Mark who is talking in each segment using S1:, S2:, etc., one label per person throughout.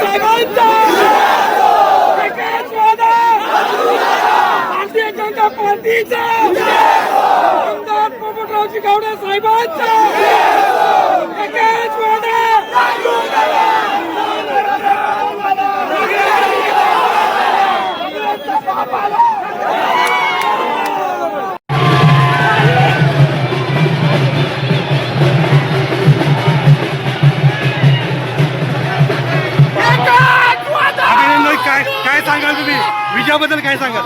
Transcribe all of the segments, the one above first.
S1: साहेबांचा भारतीय जनता पार्टीचा आमदार पोपटरावजी गावडे साहेबांचा एकच वादा
S2: काय सांगाल तुम्ही विजयाबद्दल काय सांगाल?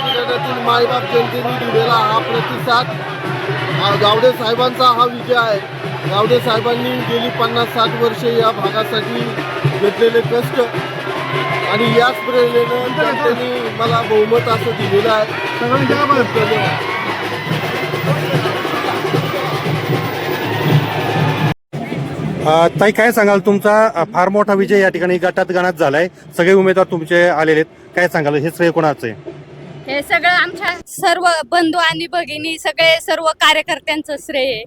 S3: जिल्ह्यातील मायबाप जनतेने दिलेला हा प्रतिसाद गावडे साहेबांचा हा विजय आहे. गावडे साहेबांनी गेली 50-60 वर्षे या भागासाठी घेतलेले कष्ट आणि याच प्रेरणेनं जनतेने मला बहुमत असं दिलेलं आहे.
S2: ताई काय सांगाल? तुमचा फार मोठा विजय या ठिकाणी गटात गणात झालाय. सगळे उमेदवार तुमचे आलेले आहेत. काय सांगाल? हे श्रेय कोणाचं आहे?
S4: हे सगळं आमच्या सर्व बंधू आणि भगिनी सर्व कार्यकर्त्यांचं श्रेय आहे.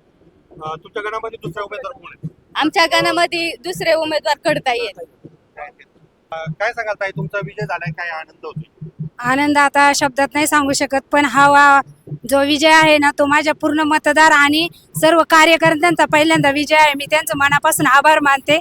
S2: तुमच्या गणामध्ये दुसरा उमेदवार कोण आहे?
S4: आमच्या गणामध्ये दुसरे उमेदवार कडता येत.
S2: काय सांगाल ताई? तुमचा विजय झालाय, काय आनंद होतो?
S5: आनंद आता शब्दात नाही सांगू शकत, पण हा जो विजय आहे ना तो माझ्या पूर्ण मतदार आणि सर्व कार्यकर्त्यांचा पहिल्यांदा विजय आहे. मी त्यांचं मनापासून आभार मानते.